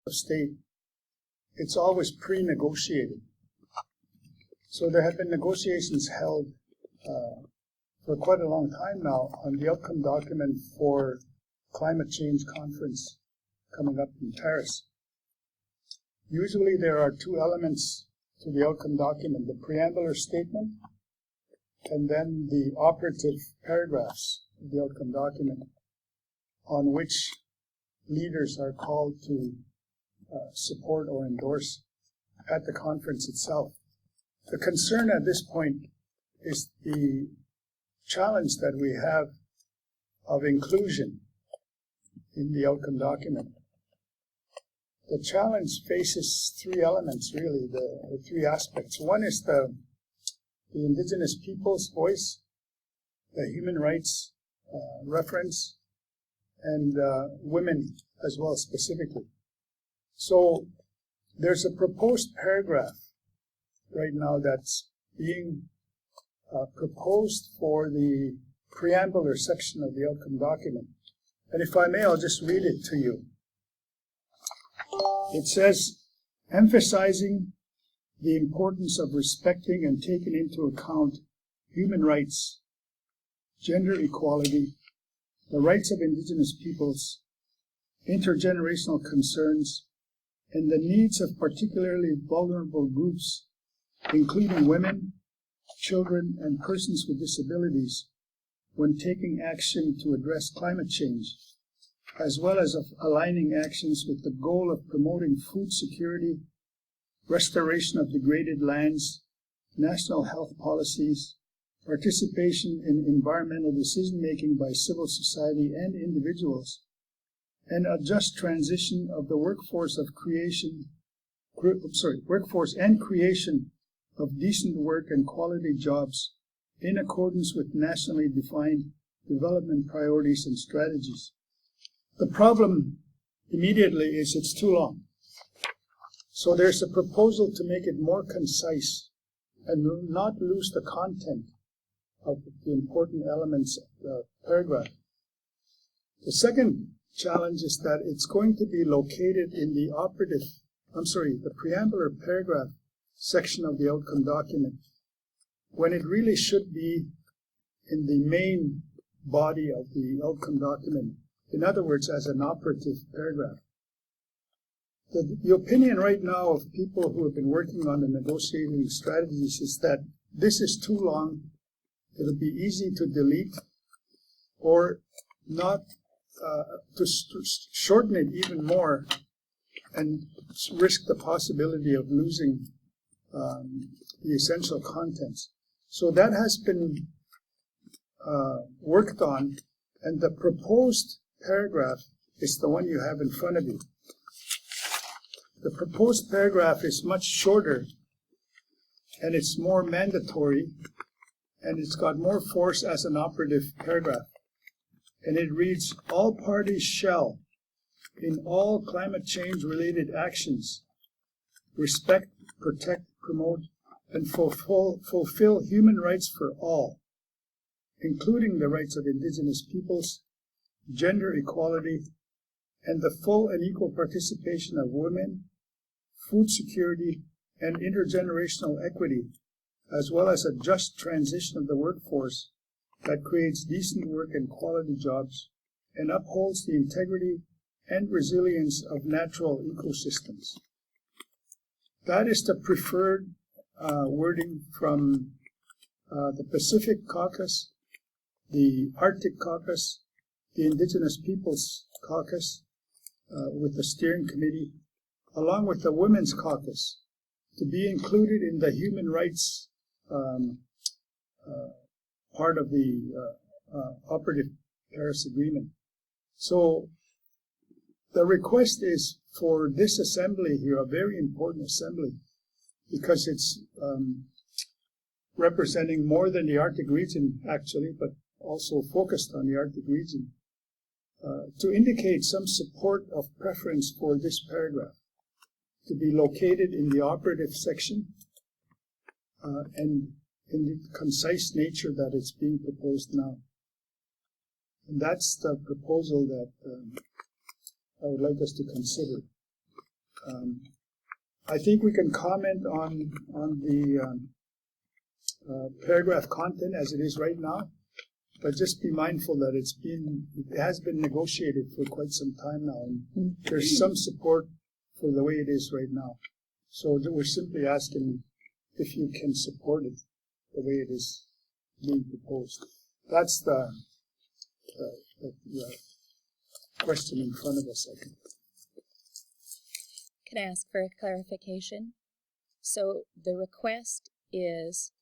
of state, it's always pre-negotiated. So there have been negotiations held for quite a long time now on the outcome document for climate change conference coming up in Paris. Usually there are two elements to the outcome document, the preambular statement and then the operative paragraphs of the outcome document on which leaders are called to support or endorse at the conference itself. The concern at this point is the challenge that we have of inclusion in the outcome document. The challenge faces three elements, really, the three aspects. One is the indigenous people's voice, the human rights reference, and women as well specifically. So there's a proposed paragraph right now that's being proposed for the preambular section of the outcome document. And if I may, I'll just read it to you. It says, emphasizing the importance of respecting and taking into account human rights, gender equality, the rights of indigenous peoples, intergenerational concerns, and the needs of particularly vulnerable groups, including women, children, and persons with disabilities, when taking action to address climate change, as well as of aligning actions with the goal of promoting food security, restoration of degraded lands, national health policies, participation in environmental decision-making by civil society and individuals, and a just transition of the workforce and creation of decent work and quality jobs in accordance with nationally defined development priorities and strategies. The problem immediately is it's too long. So there's a proposal to make it more concise and not lose the content of the important elements of the paragraph. The second challenge is that it's going to be located in the preambular paragraph section of the outcome document, when it really should be in the main body of the outcome document. In other words, as an operative paragraph. The opinion right now of people who have been working on the negotiating strategies is that this is too long. It'll be easy to delete or not to shorten it even more and risk the possibility of losing the essential contents. So that has been worked on, and the proposed paragraph is the one you have in front of you. The proposed paragraph is much shorter, and it's more mandatory, and it's got more force as an operative paragraph. And it reads, all parties shall, in all climate change-related actions, respect, protect, promote, and fulfill human rights for all, including the rights of indigenous peoples, gender equality, and the full and equal participation of women, food security, and intergenerational equity, as well as a just transition of the workforce that creates decent work and quality jobs and upholds the integrity and resilience of natural ecosystems. That is the preferred wording from the Pacific Caucus, the Arctic Caucus, the Indigenous Peoples Caucus with the steering committee, along with the Women's Caucus, to be included in the human rights part of the operative Paris Agreement. So the request is for this assembly here, a very important assembly, because it's representing more than the Arctic region, actually, but also focused on the Arctic region, to indicate some support of preference for this paragraph to be located in the operative section and in the concise nature that it's being proposed now. And that's the proposal that I would like us to consider. I think we can comment on the paragraph content as it is right now, but just be mindful that it has been negotiated for quite some time now, and there's some support for the way it is right now. So we're simply asking if you can support it the way it is being proposed. That's the question in front of us, I think. Can I ask for a clarification? So the request is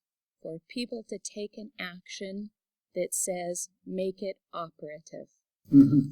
for people to take an action that says make it operative. Mm-hmm.